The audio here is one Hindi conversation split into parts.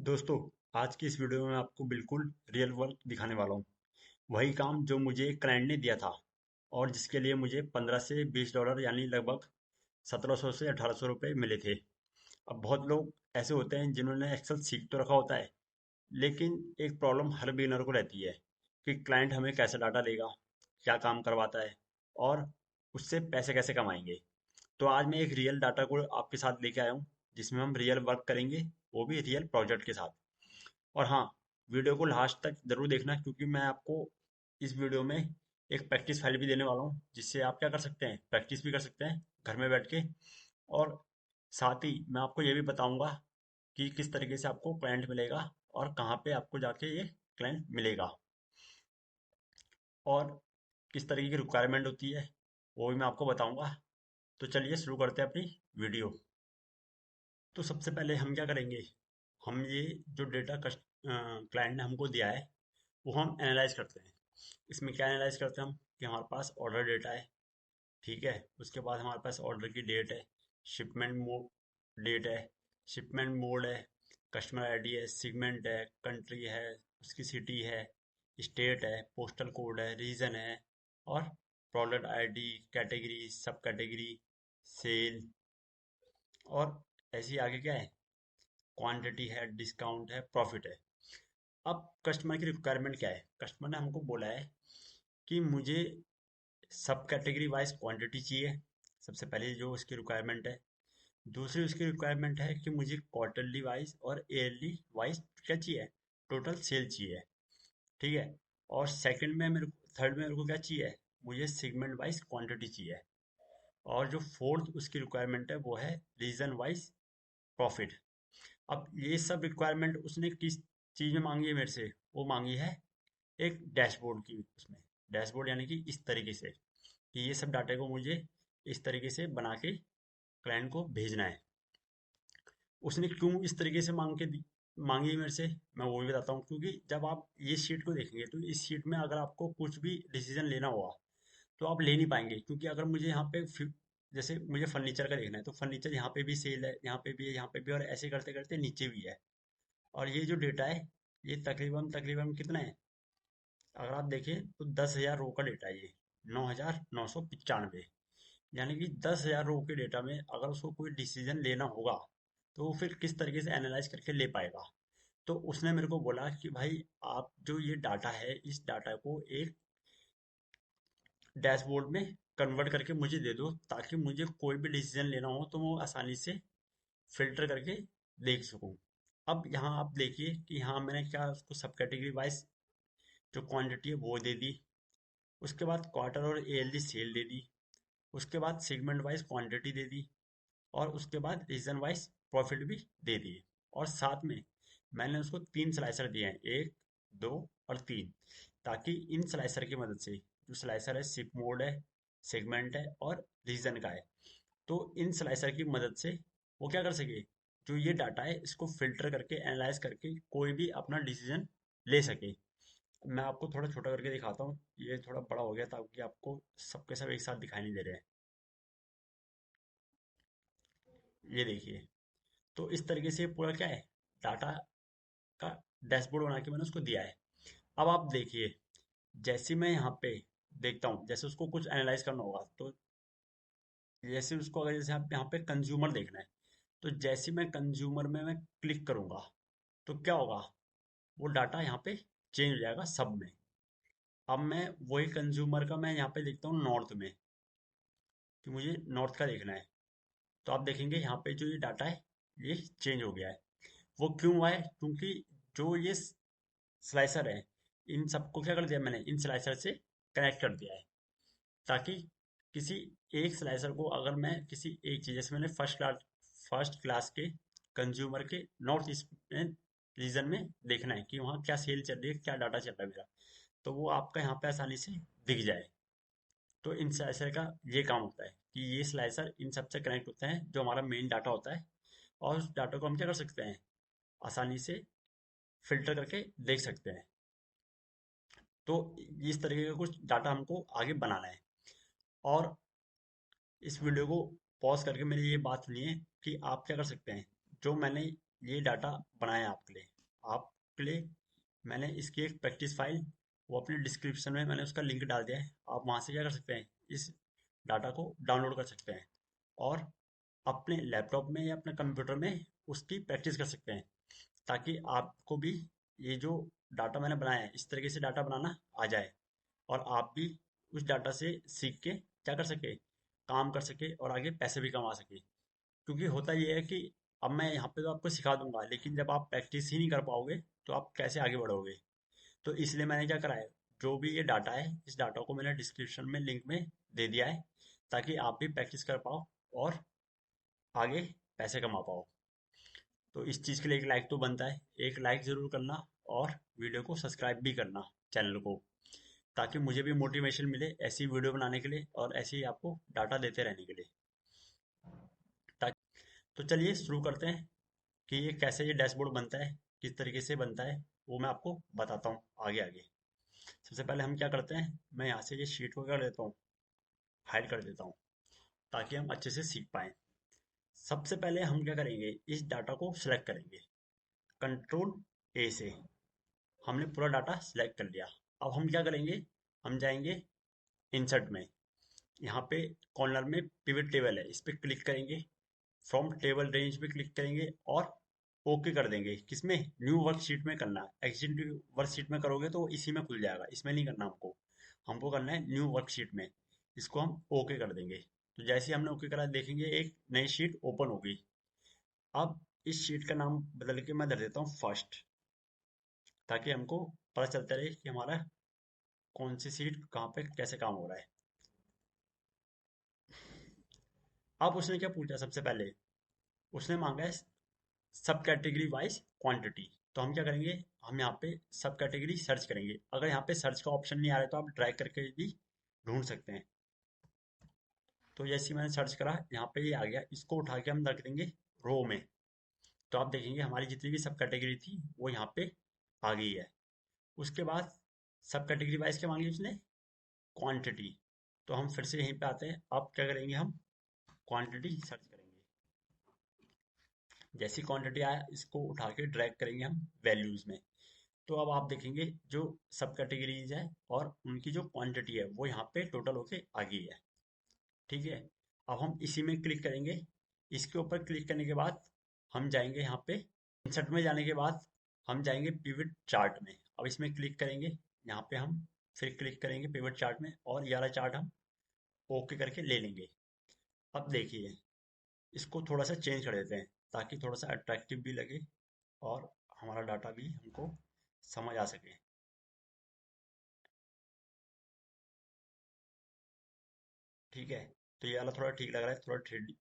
दोस्तों, आज की इस वीडियो में मैं आपको बिल्कुल रियल वर्क दिखाने वाला हूँ। वही काम जो मुझे क्लाइंट ने दिया था और जिसके लिए मुझे 15 से $20 यानी लगभग 1700 से 1800 रुपये मिले थे। अब बहुत लोग ऐसे होते हैं जिन्होंने एक्सेल सीख तो रखा होता है, लेकिन एक प्रॉब्लम हर बिगिनर को रहती है कि क्लाइंट हमें कैसे डाटा देगा, क्या काम करवाता है और उससे पैसे कैसे कमाएंगे। तो आज मैं एक रियल डाटा को आपके साथ लेके आया हूँ, जिसमें हम रियल वर्क करेंगे, वो भी रियल प्रोजेक्ट के साथ। और हाँ, वीडियो को लास्ट तक जरूर देखना, क्योंकि मैं आपको इस वीडियो में एक प्रैक्टिस फाइल भी देने वाला हूँ, जिससे आप क्या कर सकते हैं, प्रैक्टिस भी कर सकते हैं घर में बैठ के। और साथ ही मैं आपको ये भी बताऊंगा कि किस तरीके से आपको क्लाइंट मिलेगा और कहाँ पे आपको जाके ये क्लाइंट मिलेगा और किस तरीके की रिक्वायरमेंट होती है, वो भी मैं आपको बताऊंगा। तो चलिए शुरू करते हैं अपनी वीडियो। तो सबसे पहले हम क्या करेंगे, हम ये जो डेटा क्लाइंट ने हमको दिया है, वो हम एनालाइज करते हैं। इसमें क्या एनालाइज करते हैं हम, कि हमारे पास ऑर्डर डेटा है, ठीक है। उसके बाद हमारे पास ऑर्डर की डेट है, शिपमेंट मोड डेट है, शिपमेंट मोड है, कस्टमर आईडी है, सेगमेंट है, कंट्री है, उसकी सिटी है, स्टेट है, पोस्टल कोड है, रीजन है, और प्रोडक्ट आईडी, कैटेगरी, सब कैटेगरी, सेल, और ऐसे ही आगे क्या है, क्वांटिटी है, डिस्काउंट है, प्रॉफिट है। अब कस्टमर की रिक्वायरमेंट क्या है, कस्टमर ने हमको बोला है कि मुझे सब कैटेगरी वाइज क्वांटिटी चाहिए। सबसे पहले जो उसकी रिक्वायरमेंट है। दूसरी उसकी रिक्वायरमेंट है कि मुझे क्वार्टरली वाइज और ईयरली वाइज क्या चाहिए, टोटल सेल चाहिए, ठीक है। और सेकंड में मेरे को, थर्ड में मेरे को क्या चाहिए, मुझे सेगमेंट वाइज क्वांटिटी चाहिए। और जो फोर्थ उसकी रिक्वायरमेंट है वो है रीजन वाइज प्रॉफिट। अब ये सब रिक्वायरमेंट उसने किस चीज़ में मांगी है मेरे से, वो मांगी है एक डैशबोर्ड की। उसमें डैशबोर्ड यानी कि इस तरीके से, कि ये सब डाटा को मुझे इस तरीके से बना के क्लाइंट को भेजना है। उसने क्यों इस तरीके से मांगी है मेरे से, मैं वो भी बताता हूँ। क्योंकि जब आप ये शीट को देखेंगे तो इस शीट में अगर आपको कुछ भी डिसीजन लेना होगा तो आप ले नहीं पाएंगे। क्योंकि अगर मुझे यहाँ पे जैसे मुझे फर्नीचर का देखना है, तो फर्नीचर यहाँ पे भी सेल है, यहाँ पे भी है, यहाँ पे भी, और ऐसे करते करते नीचे भी है। और ये जो डेटा है, ये तकरीबन तकरीबन कितना है, अगर आप देखें तो 10,000 रो का डेटा है ये, 9,995। यानी कि 10,000 रो के डेटा में अगर उसको कोई डिसीजन लेना होगा, तो वो फिर किस तरीके से एनालाइज करके ले पाएगा। तो उसने मेरे को बोला कि भाई, आप जो ये डाटा है, इस डाटा को एक डैशबोर्ड में कन्वर्ट करके मुझे दे दो, ताकि मुझे कोई भी डिसीजन लेना हो तो वो आसानी से फिल्टर करके देख सकूं। अब यहाँ आप देखिए कि यहाँ मैंने क्या उसको सब कैटेगरी वाइज जो क्वांटिटी है वो दे दी। उसके बाद क्वार्टर और ईयरली सेल दे दी। उसके बाद सेगमेंट वाइज क्वांटिटी दे दी। और उसके बाद रीजन वाइज प्रॉफिट भी दे दिए। और साथ में मैंने उसको 3 स्लाइसर दिए हैं, 1, 2 और 3, ताकि इन स्लाइसर की मदद से, जो स्लाइसर है शिप मोड है, सेगमेंट है और रीजन का है, तो इन स्लाइसर की मदद से वो क्या कर सके, जो ये डाटा है इसको फिल्टर करके एनालाइज करके कोई भी अपना डिसीजन ले सके। मैं आपको थोड़ा छोटा करके दिखाता हूँ, ये थोड़ा बड़ा हो गया ताकि आपको सबके सब एक साथ दिखाई नहीं दे रहे हैं। ये देखिए। तो इस तरीके से पूरा क्या है, डाटा का डैशबोर्ड बना के मैंने उसको दिया है। अब आप देखिए, जैसे मैं यहाँ पे देखता हूँ, जैसे उसको कुछ एनालाइज करना होगा, तो जैसे उसको अगर जैसे आप यहाँ पे कंज्यूमर देखना है, तो जैसे मैं कंज्यूमर में मैं क्लिक करूंगा, तो क्या होगा, वो डाटा यहाँ पे चेंज हो जाएगा सब में। अब मैं वही कंज्यूमर का मैं यहाँ पे देखता हूँ नॉर्थ में, कि मुझे नॉर्थ का देखना है। तो आप देखेंगे यहाँ पे जो ये डाटा है, ये चेंज हो गया है। वो क्यों हुआ है, क्योंकि जो ये स्लाइसर है, इन सबको क्या कर दिया मैंने, इन स्लाइसर से कनेक्ट कर दिया है, ताकि किसी एक स्लाइसर को अगर मैं किसी एक चीज़, जैसे मैंने फर्स्ट क्लास के कंज्यूमर के नॉर्थ ईस्ट रीजन में देखना है कि वहाँ क्या सेल चल रही है, क्या डाटा चल रहा है मेरा, तो वो आपका यहाँ पे आसानी से दिख जाए। तो इन स्लाइसर का ये काम होता है कि ये स्लाइसर इन सबसे कनेक्ट होता है, जो हमारा मेन डाटा होता है। और उस डाटा को हम क्या कर सकते हैं, आसानी से फिल्टर करके देख सकते हैं। तो इस तरीके का कुछ डाटा हमको आगे बनाना है। और इस वीडियो को पॉज करके मेरी ये बात सुनिए कि आप क्या कर सकते हैं, जो मैंने ये डाटा बनाया आपके लिए, आपके लिए मैंने इसकी एक प्रैक्टिस फाइल, वो अपने डिस्क्रिप्शन में मैंने उसका लिंक डाल दिया है। आप वहाँ से क्या कर सकते हैं, इस डाटा को डाउनलोड कर सकते हैं और अपने लैपटॉप में या अपने कंप्यूटर में उसकी प्रैक्टिस कर सकते हैं, ताकि आपको भी ये जो डाटा मैंने बनाया है इस तरीके से डाटा बनाना आ जाए और आप भी उस डाटा से सीख के क्या कर सके, काम कर सके और आगे पैसे भी कमा सके। क्योंकि होता ये है कि अब मैं यहाँ पे तो आपको सिखा दूंगा, लेकिन जब आप प्रैक्टिस ही नहीं कर पाओगे तो आप कैसे आगे बढ़ोगे। तो इसलिए मैंने क्या करा है, जो भी ये डाटा है इस डाटा को मैंने डिस्क्रिप्शन में लिंक में दे दिया है, ताकि आप भी प्रैक्टिस कर पाओ और आगे पैसे कमा पाओ। तो इस चीज़ के लिए एक लाइक तो बनता है, एक लाइक ज़रूर करना और वीडियो को सब्सक्राइब भी करना चैनल को, ताकि मुझे भी मोटिवेशन मिले ऐसी वीडियो बनाने के लिए और ऐसे ही आपको डाटा देते रहने के लिए। ताकि तो चलिए शुरू करते हैं कि ये कैसे ये डैशबोर्ड बनता है, किस तरीके से बनता है, वो मैं आपको बताता हूँ आगे आगे। सबसे पहले हम क्या करते हैं, मैं यहाँ से ये शीट को कर देता हूँ, हाइड कर देता हूँ, ताकि हम अच्छे से सीख पाएँ। सबसे पहले हम क्या करेंगे, इस डाटा को सिलेक्ट करेंगे कंट्रोल ए से। हमने पूरा डाटा सिलेक्ट कर लिया। अब हम क्या करेंगे, हम जाएंगे इंसर्ट में, यहाँ पे कॉर्नर में पिवट टेबल है, इस पर क्लिक करेंगे, फ्रॉम टेबल रेंज पे क्लिक करेंगे और ओके कर देंगे। किसमें, न्यू वर्कशीट में करना है। एग्जिस्टिंग वर्कशीट में करोगे तो इसी में खुल जाएगा, इसमें नहीं करना हमको, हमको करना है न्यू वर्कशीट में। इसको हम ओके कर देंगे। तो जैसे ही हमने ओके करा, देखेंगे एक नई शीट ओपन हो गई। अब इस शीट का नाम बदल के मैं दे देता हूँ फर्स्ट, ताकि हमको पता चलता रहे कि हमारा कौन सी सीट कहाँ पे कैसे काम हो रहा है। अब उसने क्या पूछा, सबसे पहले उसने मांगा है सब कैटेगरी वाइज क्वांटिटी। तो हम क्या करेंगे, हम यहाँ पे सब कैटेगरी सर्च करेंगे। अगर यहाँ पे सर्च का ऑप्शन नहीं आ रहा है तो आप ड्रैग करके भी ढूंढ सकते हैं। तो जैसे ही मैंने सर्च करा, यहाँ पे ये आ गया, इसको उठा के हम रख देंगे रो में। तो आप देखेंगे हमारी जितनी भी सब कैटेगरी थी वो यहाँ पे आ गई है। उसके बाद सब कैटेगरी वाइज क्या मांगी उसने, क्वांटिटी। तो हम फिर से यहीं पे आते हैं, अब क्या करेंगे, हम क्वांटिटी सर्च करेंगे। जैसी क्वांटिटी आया, इसको उठा के ड्रैग करेंगे हम वैल्यूज में। तो अब आप देखेंगे जो सब कैटेगरीज है और उनकी जो क्वांटिटी है वो यहाँ पे टोटल होके आ गई है। ठीक है, अब हम इसी में क्लिक करेंगे। इसके ऊपर क्लिक करने के बाद हम जाएंगे यहाँ पे इंसर्ट में, जाने के बाद हम जाएंगे पिवट चार्ट में। अब इसमें क्लिक करेंगे, यहाँ पे हम फिर क्लिक करेंगे पिवट चार्ट में और ये वाला चार्ट हम ओके करके ले लेंगे। अब देखिए, इसको थोड़ा सा चेंज कर देते हैं ताकि थोड़ा सा अट्रैक्टिव भी लगे और हमारा डाटा भी हमको समझ आ सके। ठीक है, तो ये वाला थोड़ा ठीक लग रहा है, थोड़ा 3D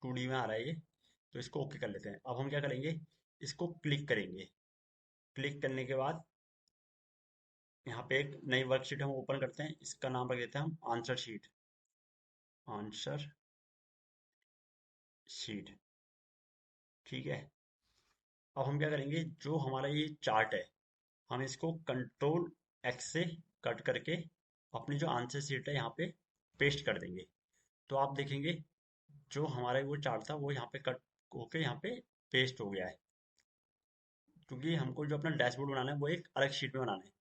2D में आ रहा है ये। तो इसको ओके कर लेते हैं। अब हम क्या करेंगे, इसको क्लिक करेंगे। क्लिक करने के बाद यहाँ पे एक नई वर्कशीट हम ओपन करते हैं, इसका नाम रख देते हैं हम आंसर शीट। Answer sheet. ठीक है, अब हम क्या करेंगे, जो हमारा ये चार्ट है हम इसको कंट्रोल एक्स से कट करके अपनी जो आंसर शीट है यहाँ पे पेस्ट कर देंगे। तो आप देखेंगे जो हमारा वो चार्ट था वो यहाँ पे कट होके यहाँ पे पेस्ट हो गया है। क्योंकि हमको जो अपना डैशबोर्ड बनाना है वो एक अलग शीट में बनाना है।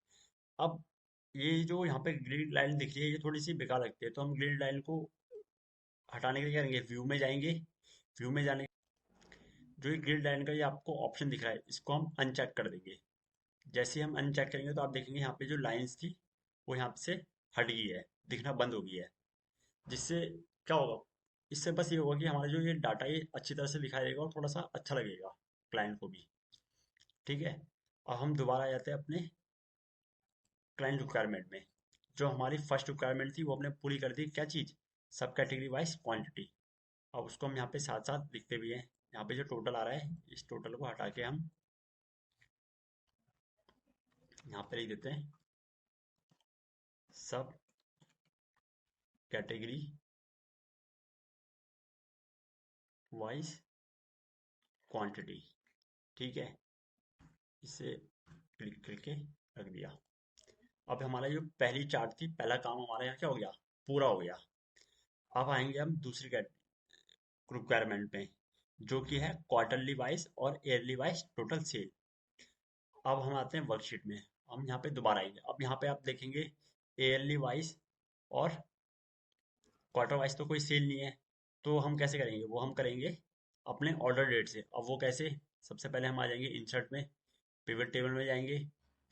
अब ये जो यहाँ पे ग्रिड लाइन दिख रही है ये थोड़ी सी बेकार लगती है, तो हम ग्रिड लाइन को हटाने के लिए क्या करेंगे, व्यू में जाएंगे। व्यू में जाने, जो ये ग्रिड लाइन का ये आपको ऑप्शन दिख रहा है इसको हम अनचेक कर देंगे। जैसे ही हम अनचेक करेंगे तो आप देखेंगे यहाँ पे जो लाइंस थी वो यहाँ से हट गई है, दिखना बंद हो गई है। जिससे क्या होगा, इससे बस ये होगा कि हमारा जो ये डाटा ये अच्छी तरह से दिखाई देगा और थोड़ा सा अच्छा लगेगा क्लाइंट को भी। ठीक है, अब हम दोबारा आ जाते हैं अपने क्लाइंट रिक्वायरमेंट में। जो हमारी फर्स्ट रिक्वायरमेंट थी वो हमने पूरी कर दी, क्या चीज़, सब कैटेगरी वाइज क्वांटिटी। अब उसको हम यहाँ पे साथ साथ लिखते भी हैं। यहाँ पे जो टोटल आ रहा है इस टोटल को हटा के हम यहाँ पे लिख देते हैं सब कैटेगरी वाइज क्वांटिटी। ठीक है, इसे क्लिक करके रख दिया। अब हमारा जो पहली चार्ट थी, पहला काम हमारा यहाँ क्या हो गया, पूरा हो गया। अब आएंगे हम दूसरी रिक्वायरमेंट में, जो कि है क्वार्टरली वाइज और ईयरली वाइज टोटल सेल। अब हम आते हैं वर्कशीट में। हम यहाँ पे दोबारा आएंगे। अब यहाँ पे आप देखेंगे ईयरली वाइज और क्वार्टर वाइज तो कोई सेल नहीं है, तो हम कैसे करेंगे? वो हम करेंगे अपने ऑर्डर डेट से। अब वो कैसे? सबसे पहले हम आ जाएंगे इंसर्ट में, पिवट टेबल में जाएंगे,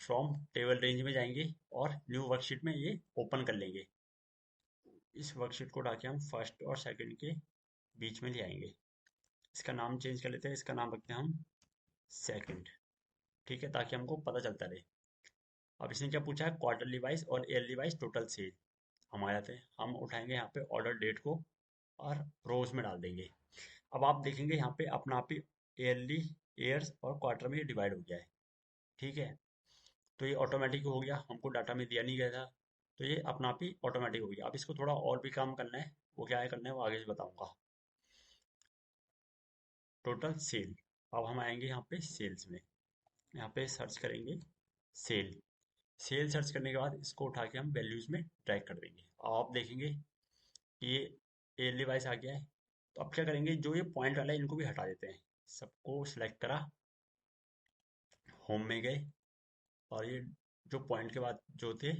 फ्रॉम टेबल रेंज में जाएंगे और न्यू वर्कशीट में ये ओपन कर लेंगे। इस वर्कशीट को उठा के हम फर्स्ट और सेकंड के बीच में ले आएंगे। इसका नाम चेंज कर लेते हैं, इसका नाम रखते हैं हम सेकंड। ठीक है, ताकि हमको पता चलता रहे। अब इसने क्या पूछा है? क्वार्टरली वाइज और ईयरली वाइज टोटल सेल। हम आ जाते हैं, हम उठाएंगे यहाँ पे ऑर्डर डेट को और रोज में डाल देंगे। अब आप देखेंगे यहाँ पे अपना आप ही ईयरली, ईयर्स और क्वार्टर में डिवाइड हो गया है। ठीक है, तो ये ऑटोमेटिक हो गया, हमको डाटा में दिया नहीं गया था, तो ये अपना आप ही ऑटोमेटिक हो गया। अब इसको थोड़ा और भी काम करना है, वो क्या है करना है वो आगे से बताऊंगा। Total sale. अब हम आएंगे यहाँ पे सेल्स में, यहाँ पे सर्च करेंगे सेल। सेल सर्च करने के बाद इसको उठा के हम वैल्यूज में ड्रैग कर देंगे। अब आप देखेंगे कि ये ईयरली वाइज आ गया है। तो अब क्या करेंगे, जो ये पॉइंट वाला है इनको भी हटा देते हैं। सबको सिलेक्ट करा, होम में गए, और ये जो पॉइंट के बाद जो थे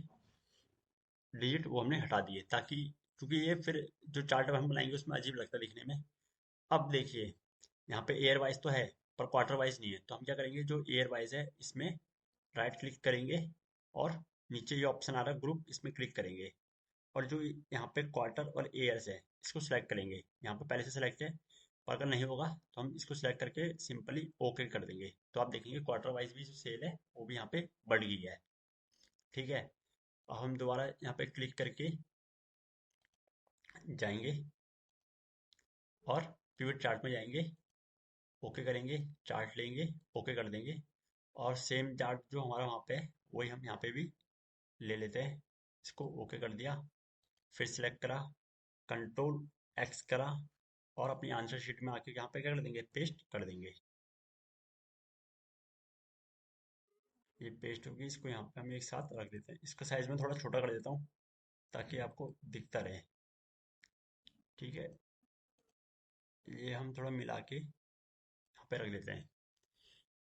डिजिट वो हमने हटा दिए, ताकि क्योंकि ये फिर जो चार्ट हम बनाएंगे उसमें अजीब लगता है दिखने में। अब देखिए यहाँ पे एयर वाइज तो है पर क्वार्टर वाइज नहीं है, तो हम क्या करेंगे, जो एयर वाइज है इसमें राइट क्लिक करेंगे और नीचे ये ऑप्शन आ रहा है ग्रुप, इसमें क्लिक करेंगे। और जो यहाँ पे क्वार्टर और ईयर्स है इसको सिलेक्ट करेंगे। यहाँ पे पहले से सिलेक्ट है, पर अगर नहीं होगा तो हम इसको सिलेक्ट करके सिंपली ओके कर देंगे। तो आप देखेंगे क्वार्टर वाइज भी जो सेल है वो भी यहाँ पे बढ़ गई है। ठीक है, अब हम दोबारा यहाँ पे क्लिक करके जाएंगे और पिवट चार्ट में जाएंगे, ओके करेंगे, चार्ट लेंगे, ओके कर देंगे। और सेम चार्ट जो हमारा वहाँ पे है वही हम यहाँ पे भी ले लेते हैं। इसको ओके कर दिया, फिर सिलेक्ट करा, कंट्रोल एक्स करा और अपनी आंसर शीट में आके यहाँ पे क्या कर देंगे, पेस्ट कर देंगे। ये पेस्ट होगी, इसको यहाँ पे हम एक साथ रख देते हैं। इसका साइज में थोड़ा छोटा कर देता हूँ ताकि आपको दिखता रहे। ठीक है, ये हम थोड़ा मिला के यहाँ पे रख देते हैं।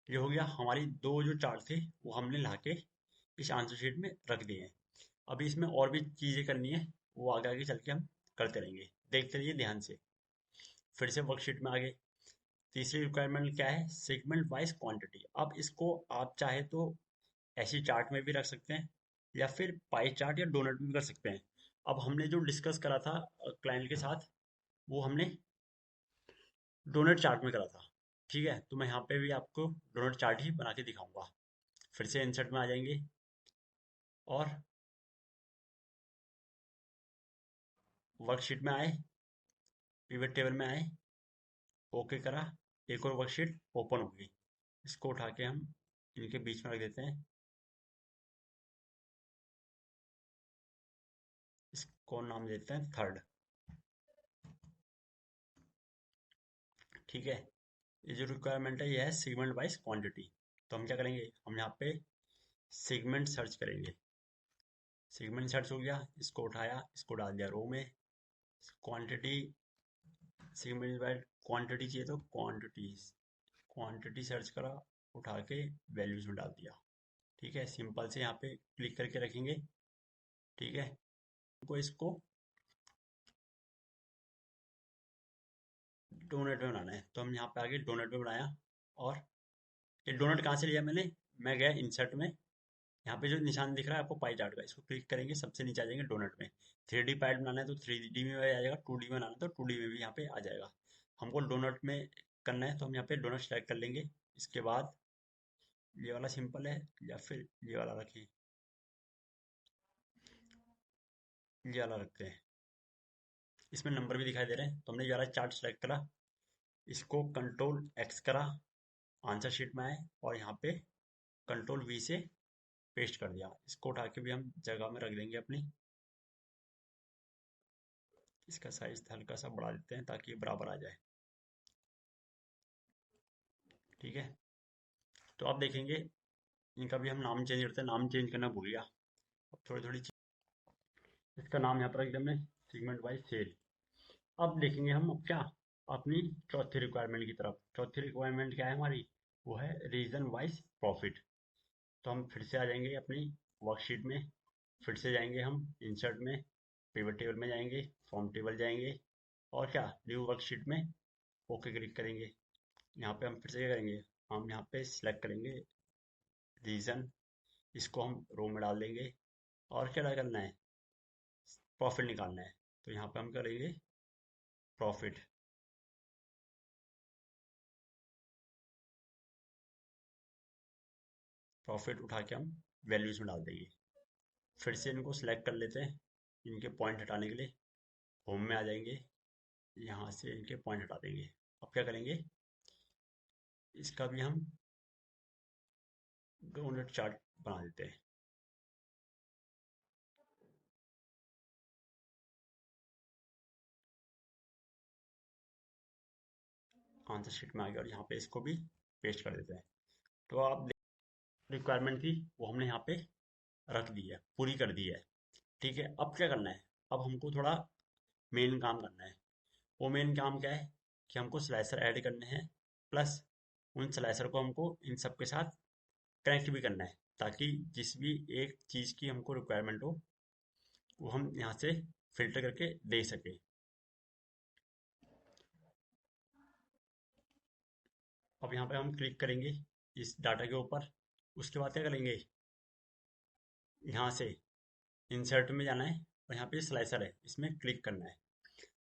ये हो गया, हमारी दो जो चार्ट थे वो हमने ला के इस आंसर शीट में रख दिए हैं। अभी इसमें और भी चीज़ें करनी है, वो आगे आगे चल के हम करते रहेंगे, देखते रहिए ध्यान से। फिर से वर्कशीट में आगे तीसरी रिक्वायरमेंट क्या है, सेगमेंट वाइज क्वांटिटी। अब इसको आप चाहे तो ऐसी चार्ट में भी रख सकते हैं या फिर पाई चार्ट या डोनट में भी कर सकते हैं। अब हमने जो डिस्कस करा था क्लाइंट के साथ, वो हमने डोनट चार्ट में करा था। ठीक है, तो मैं यहाँ पे भी आपको डोनट चार्ट ही बना के दिखाऊंगा। फिर से इंसर्ट में आ जाएंगे और वर्कशीट में आए, पिवट टेबल में आए, ओके करा, एक और वर्कशीट ओपन हो गई। इसको उठा के हम इनके बीच में रख देते हैं। इसको नाम देते हैं थर्ड। ठीक है, ये जो रिक्वायरमेंट है ये है सेगमेंट वाइज क्वांटिटी। तो हम क्या करेंगे, हम यहाँ पे सेगमेंट सर्च करेंगे। सेगमेंट सर्च हो गया, इसको उठाया, इसको डाल दिया रो में। क्वांटिटी, सेगमेंट वाइज क्वांटिटी चाहिए तो क्वांटिटीज, क्वांटिटी सर्च करा, उठा के वैल्यूज में डाल दिया। ठीक है, सिंपल से यहाँ पे क्लिक करके रखेंगे। ठीक है, को इसको डोनट में बनाना है, तो हम यहाँ पे आगे डोनट में बनाया। और ये डोनट कहाँ से लिया मैंने, मैं गया इंसर्ट में, यहाँ पे जो निशान दिख रहा है आपको पाई चार्ट का, इसको क्लिक करेंगे, सबसे नीचे आ जाएंगे डोनट में। 3D पाई बनाना है तो 3D में आ जाएगा, 2D में बनाना है तो 2D में भी यहाँ पे आ जाएगा। हमको डोनट में करना है तो हम यहाँ पे डोनट सेलेक्ट कर लेंगे। इसके बाद ये वाला सिंपल है या फिर ये वाला रखें, ये वाला रखते हैं, इसमें नंबर भी दिखाई दे रहे हैं। तो हमने ये वाला चार्ट सेलेक्ट करा, इसको कंट्रोल एक्स करा, आंसर शीट में आए और यहाँ पे कंट्रोल वी से पेस्ट कर दिया। इसको उठा के भी हम जगह में रख देंगे अपनी। इसका साइज हल्का सा बढ़ा देते हैं ताकि ये बराबर आ जाए। ठीक है, तो आप देखेंगे इनका भी हम नाम चेंज करते हैं, नाम चेंज करना भूल गया। अब थोड़ी थोड़ी इसका नाम यहाँ पर रख दिया हमने, सेगमेंट वाइज सेल। अब देखेंगे हम अब क्या, अपनी चौथी रिक्वायरमेंट की तरफ। चौथी रिक्वायरमेंट क्या है हमारी, वो है रीजन वाइज प्रॉफिट। तो हम फिर से आ जाएंगे अपनी वर्कशीट में, फिर से जाएंगे हम इंसर्ट में, पिवट टेबल में जाएंगे, फॉर्म टेबल जाएंगे, और क्या न्यू वर्कशीट में ओके क्लिक करेंगे। यहाँ पे हम फिर से क्या करेंगे, हम यहाँ पे सिलेक्ट करेंगे रीजन, इसको हम रो में डाल देंगे, और क्या करना है, प्रॉफिट निकालना है। तो यहाँ पे हम करेंगे प्रॉफिट, प्रॉफिट उठा के हम वैल्यूज में डाल देंगे। फिर से इनको सिलेक्ट कर लेते हैं, इनके पॉइंट हटाने के लिए होम में आ जाएंगे, यहाँ से इनके पॉइंट हटा देंगे। अब क्या करेंगे, इसका भी हम डोनट चार्ट बना देते हैं। आंसर शीट में आ गया, और यहाँ पे इसको भी पेस्ट कर देते हैं। तो आप रिक्वायरमेंट थी वो हमने यहाँ पे रख दी है, पूरी कर दी है। ठीक है, अब क्या करना है, अब हमको थोड़ा मेन काम करना है। वो मेन काम क्या है कि हमको स्लाइसर ऐड करने हैं, प्लस उन स्लाइसर को हमको इन सब के साथ कनेक्ट भी करना है, ताकि जिस भी एक चीज़ की हमको रिक्वायरमेंट हो वो हम यहाँ से फिल्टर करके दे सके। अब यहाँ पे हम क्लिक करेंगे इस डाटा के ऊपर, उसके बाद क्या करेंगे, यहाँ से इंसर्ट में जाना है, और यहाँ पे स्लाइसर है इसमें क्लिक करना है।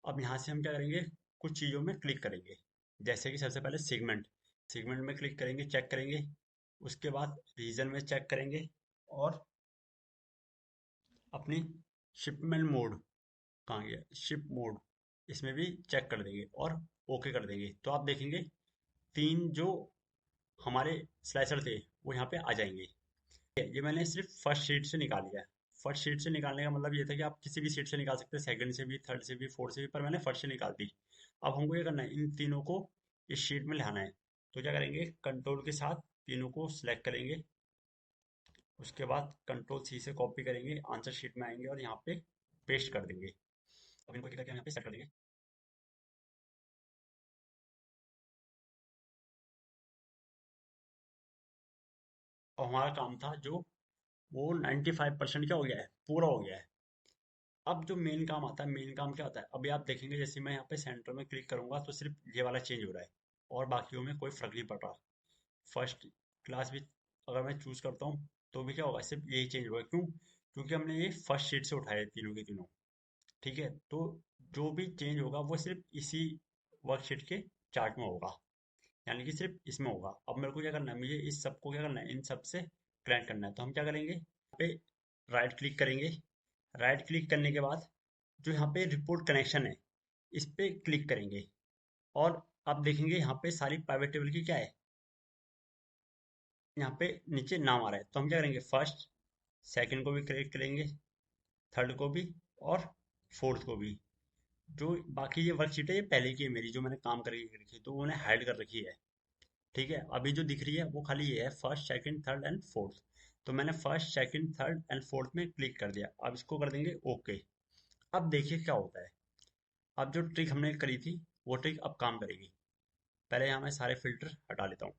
अब यहाँ से हम क्या करेंगे, कुछ चीज़ों में क्लिक करेंगे, जैसे कि सबसे पहले सेगमेंट, सेगमेंट में क्लिक करेंगे, चेक करेंगे। उसके बाद रीजन में चेक करेंगे, और अपनी शिपमेंट मोड, कहाँ गया शिप मोड, इसमें भी चेक कर देंगे और ओके कर देंगे। तो आप देखेंगे तीन जो हमारे स्लाइसर थे वो यहाँ पे आ जाएंगे। ये मैंने सिर्फ फर्स्ट शीट से निकाल लिया है। फर्स्ट शीट से निकालने का मतलब ये था कि आप किसी भी शीट से निकाल सकते हैं, सेकंड से भी, थर्ड से भी, फोर्थ से भी, पर मैंने फर्स्ट से निकाल दी। अब हमको ये करना है, इन तीनों को इस शीट में लाना है। तो क्या करेंगे, कंट्रोल के साथ तीनों को सिलेक्ट करेंगे, उसके बाद कंट्रोल सी से कॉपी करेंगे, आंसर शीट में आएंगे और यहाँ पे पेस्ट कर देंगे। अब इनको क्या करके हम यहाँ पे सेट कर देंगे। और हमारा काम था जो, वो 95% क्या हो गया है, पूरा हो गया है। अब जो मेन काम आता है, मेन काम क्या होता है, अभी आप देखेंगे जैसे मैं यहाँ पे सेंटर में क्लिक करूंगा तो सिर्फ ये वाला चेंज हो रहा है, और बाकियों में कोई फर्क नहीं पड़ रहा। फर्स्ट क्लास भी अगर मैं चूज करता हूँ तो भी क्या होगा, सिर्फ यही चेंज होगा। क्यों, क्योंकि हमने ये फर्स्ट शीट से उठाए तीनों के तीनों। ठीक है, तो जो भी चेंज होगा वो सिर्फ इसी वर्कशीट के चार्ट में होगा, यानी कि सिर्फ इसमें होगा। अब मेरे को क्या करना है, मुझे इस सबको क्या करना है, इन सब से कनेक्ट करना है। तो हम क्या करेंगे, यहाँ पे राइट क्लिक करेंगे, राइट क्लिक करने के बाद जो यहाँ पे रिपोर्ट कनेक्शन है इस पे क्लिक करेंगे, और आप देखेंगे यहाँ पे सारी प्राइवेट टेबल की क्या है, यहाँ पे नीचे नाम आ रहा है। तो हम क्या करेंगे, फर्स्ट सेकंड को भी क्लिक करेंगे, थर्ड को भी, और फोर्थ को भी। जो बाकी ये वर्कशीट है ये पहले की है मेरी, जो मैंने काम करके रखी है, तो उन्हें हाइड कर रखी है। ठीक है, अभी जो दिख रही है वो खाली ये है, first second third and fourth. तो मैंने first second third and fourth में क्लिक कर दिया, अब इसको कर देंगे ओके। अब देखिए क्या होता है, अब जो ट्रिक हमने करी थी वो ट्रिक अब काम करेगी। पहले यहाँ मैं सारे फिल्टर हटा लेता हूँ।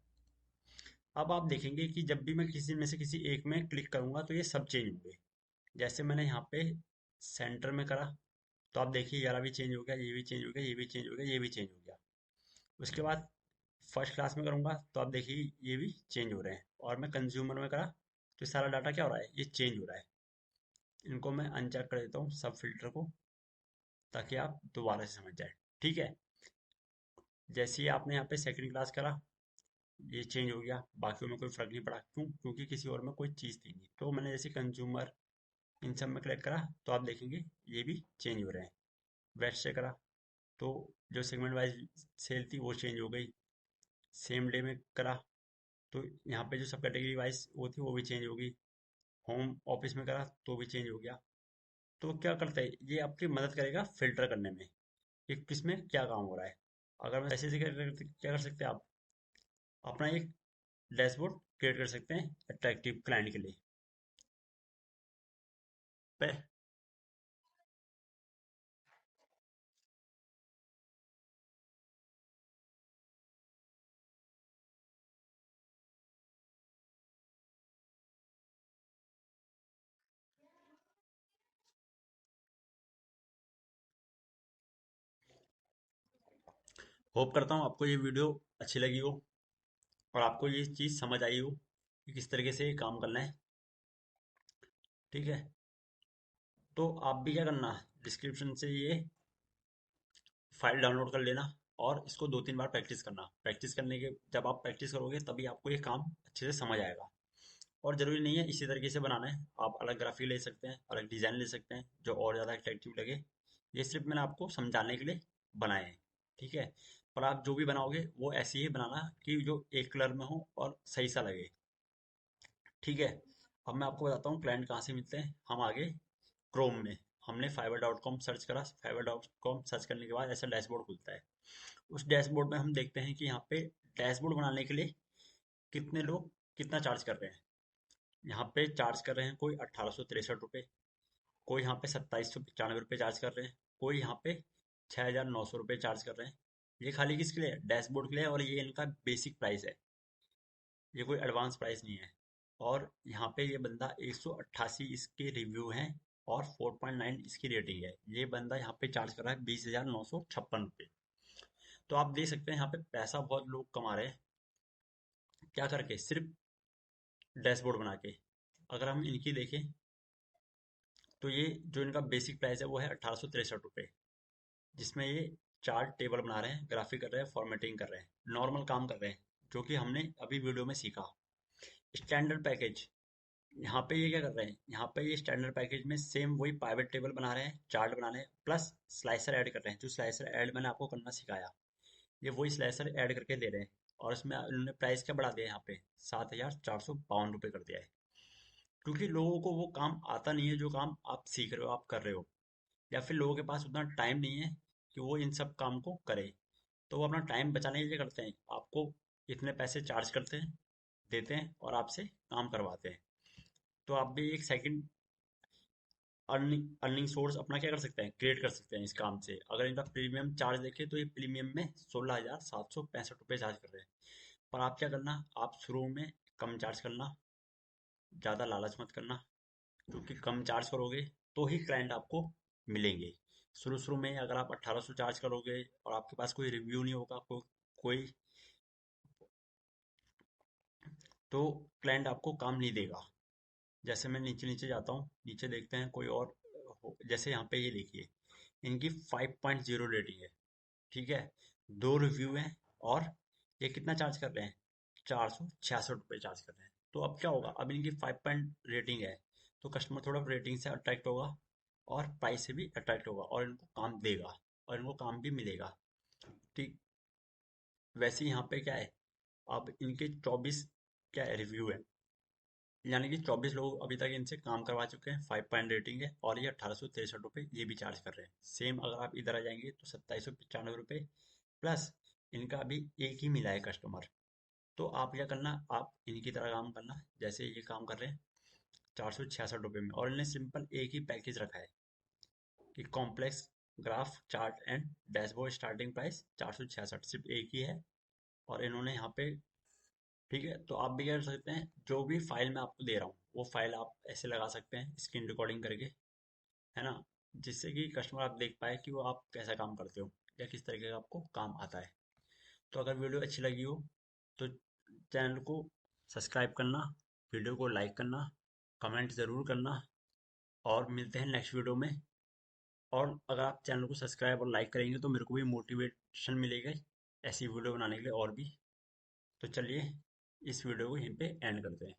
अब आप देखेंगे कि जब भी मैं किसी में से किसी एक में क्लिक करूंगा तो ये सब चेंज होंगे। जैसे मैंने यहाँ पे सेंटर में करा, तो आप देखिए ये वाला भी चेंज हो गया, ये भी चेंज हो गया, ये भी चेंज हो गया, ये भी चेंज हो गया। उसके बाद फर्स्ट क्लास में करूंगा तो आप देखिए ये भी चेंज हो रहे हैं, और मैं कंज्यूमर में करा तो सारा डाटा क्या हो रहा है, ये चेंज हो रहा है। इनको मैं अनचेक कर देता हूँ सब फिल्टर को, ताकि आप दोबारा से समझ जाए। ठीक है, जैसे ही आपने यहाँ पे सेकंड क्लास करा ये चेंज हो गया, बाकियों में कोई फर्क नहीं पड़ा। क्यों, क्योंकि किसी और में कोई चीज़ थी नहीं। तो मैंने जैसे कंज्यूमर इन सब में क्लिक करा तो आप देखेंगे ये भी चेंज हो रहे हैं। वेस्ट से करा तो जो सेगमेंट वाइज सेल थी वो चेंज हो गई। सेम डे में करा तो यहाँ पे जो सब कैटेगरी वाइज वो थी वो भी चेंज होगी। होम ऑफिस में करा तो भी चेंज हो गया। तो क्या करता है, ये आपकी मदद करेगा फिल्टर करने में कि किस में क्या काम हो रहा है। अगर मैं ऐसे से क्या कर सकते हैं आप, अपना एक डैशबोर्ड क्रिएट कर सकते हैं अट्रैक्टिव क्लाइंट के लिए। पे होप करता हूँ आपको ये वीडियो अच्छी लगी हो और आपको ये चीज़ समझ आई हो कि किस तरीके से ये काम करना है। ठीक है, तो आप भी क्या करना, डिस्क्रिप्शन से ये फाइल डाउनलोड कर लेना और इसको 2-3 बार प्रैक्टिस करना। प्रैक्टिस करने के जब आप प्रैक्टिस करोगे तभी आपको ये काम अच्छे से समझ आएगा। और ज़रूरी नहीं है इसी तरीके से बनाना है, आप अलग ग्राफिक ले सकते हैं, अलग डिज़ाइन ले सकते हैं जो और ज़्यादा अट्रैक्टिव लगे। ये सिर्फ मैंने आपको समझाने के लिए बनाए हैं। ठीक है, पर आप जो भी बनाओगे वो ऐसे ही बनाना कि जो एक कलर में हो और सही सा लगे। ठीक है, अब मैं आपको बताता हूँ क्लाइंट कहाँ से मिलते हैं। हम आगे क्रोम में हमने fiverr.com सर्च करा। fiverr.com सर्च करने के बाद ऐसा डैशबोर्ड खुलता है। उस डैशबोर्ड में हम देखते हैं कि यहाँ पे डैशबोर्ड बनाने के लिए कितने लोग कितना चार्ज कर रहे हैं। यहाँ पे चार्ज कर रहे हैं कोई 1863 रुपये, कोई यहाँ पे 2795 रुपये चार्ज कर रहे हैं, कोई यहाँ पे 6900 रुपये चार्ज कर रहे हैं। ये खाली किसके लिए है? डैशबोर्ड के लिए, और ये इनका बेसिक प्राइस है, ये कोई एडवांस प्राइस नहीं है। और यहाँ पे ये बंदा 188 इसके रिव्यू हैं और 4.9 इसकी रेटिंग है। ये बंदा यहाँ पे चार्ज कर रहा है 20,956 रुपये। तो आप देख सकते हैं यहाँ पे पैसा बहुत लोग कमा रहे हैं। क्या करके? सिर्फ डैशबोर्ड बना के। अगर हम इनकी देखें तो ये जो इनका बेसिक प्राइस है वो है 1863 रुपये, जिसमें ये चार्ट टेबल बना रहे हैं, ग्राफिक कर रहे हैं, फॉर्मेटिंग कर रहे हैं, नॉर्मल काम कर रहे हैं, जो कि हमने अभी वीडियो में सीखा। स्टैंडर्ड पैकेज, यहाँ पे ये क्या कर रहे हैं, यहाँ पे ये स्टैंडर्ड पैकेज में सेम वही पाइवेट टेबल बना रहे हैं, चार्ट बना रहे हैं, प्लस स्लाइसर ऐड कर रहे हैं। जो स्लाइसर ऐड मैंने आपको करना सिखाया, ये वही स्लाइसर ऐड करके दे रहे हैं। और इसमें उन्होंने प्राइस क्या बढ़ा दिया है, यहाँ पे 7,452 रुपये कर दिया है। क्योंकि लोगों को वो काम आता नहीं है जो काम आप सीख रहे हो, आप कर रहे हो, या फिर लोगों के पास उतना टाइम नहीं है कि वो इन सब काम को करे। तो वो अपना टाइम बचाने के लिए करते हैं, आपको इतने पैसे चार्ज करते हैं, देते हैं और आपसे काम करवाते हैं। तो आप भी एक सेकंड अर्निंग अर्निंग सोर्स अपना क्या कर सकते हैं, क्रिएट कर सकते हैं इस काम से। अगर इनका प्रीमियम चार्ज देखें तो ये प्रीमियम में 16,765 रुपये चार्ज कर रहे हैं। पर आप क्या करना, आप शुरू में कम चार्ज करना, ज़्यादा लालच मत करना। क्योंकि कम चार्ज करोगे तो ही क्लाइंट आपको मिलेंगे। शुरू शुरू में अगर आप 1800 चार्ज करोगे और आपके पास कोई रिव्यू नहीं होगा, कोई, तो क्लाइंट आपको काम नहीं देगा। जैसे मैं नीचे नीचे जाता हूँ, नीचे देखते हैं कोई और जैसे यहाँ पे ये देखिए, इनकी 5.0 रेटिंग है। ठीक है, 2 रिव्यू हैं और ये कितना चार्ज कर रहे हैं, 466 रुपये चार्ज कर रहे हैं। तो अब क्या होगा, अब इनकी 5 पॉइंट रेटिंग है, तो कस्टमर थोड़ा रेटिंग से अट्रैक्ट होगा और प्राइस से भी अट्रैक्ट होगा और इनको काम देगा और इनको काम भी मिलेगा। ठीक वैसे ही यहाँ पे क्या है, अब इनके 24 क्या है रिव्यू है, यानी कि 24 लोग अभी तक इनसे काम करवा चुके हैं, 5 पॉइंट रेटिंग है, और ये 1863 रुपये ये भी चार्ज कर रहे हैं। सेम अगर आप इधर आ जाएंगे तो 2795 रुपये, प्लस इनका अभी एक ही मिला है कस्टमर। तो आप क्या करना, आप इनकी तरह काम करना जैसे ये काम कर रहे हैं 466 रुपये में। और इन्हें सिंपल एक ही पैकेज रखा है कि complex graph chart and dashboard, starting price 466 सिर्फ एक ही है। और इन्होंने यहाँ पे, ठीक है, तो आप भी क्या कर सकते हैं, जो भी फाइल मैं आपको दे रहा हूँ वो फाइल आप ऐसे लगा सकते हैं स्क्रीन रिकॉर्डिंग करके, है ना, जिससे कि कस्टमर आप देख पाए कि वो आप कैसा काम करते हो या किस तरीके का आपको काम आता है। तो अगर वीडियो अच्छी लगी हो तो चैनल को सब्सक्राइब करना, वीडियो को लाइक करना, कमेंट ज़रूर करना, और मिलते हैं नेक्स्ट वीडियो में। और अगर आप चैनल को सब्सक्राइब और लाइक करेंगे तो मेरे को भी मोटिवेशन मिलेगा ऐसी वीडियो बनाने के लिए और भी। तो चलिए इस वीडियो को यहीं पे एंड करते हैं।